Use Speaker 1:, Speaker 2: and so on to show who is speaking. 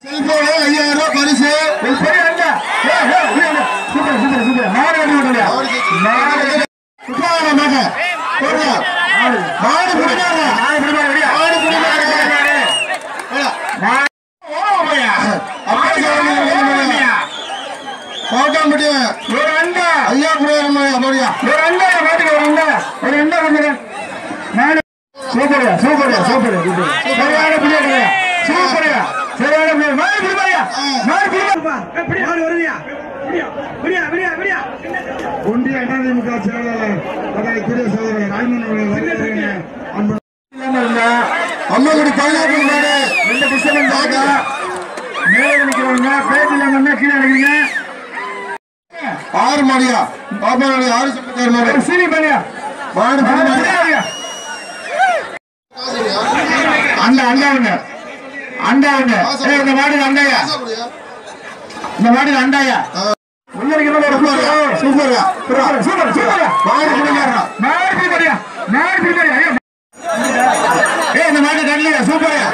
Speaker 1: Cellphone 5000 ரூபாய் பரிசு. ஒன்றிய அதிமுக செயலாளர் அதற்குரிய சகோதரர் அம்மகுடி பதினாறு மேல நிக்கிறவங்க பேட்டில் கீழே நினைக்கிறீங்க 6 மாடியா பாப்பா 6 மாடி சீனி பண்ணியா அண்டாவுங்க இந்த மாடு அண்டாயா இந்த மாடு அண்டாயா இந்த மாடு கடலையா சூப்பரா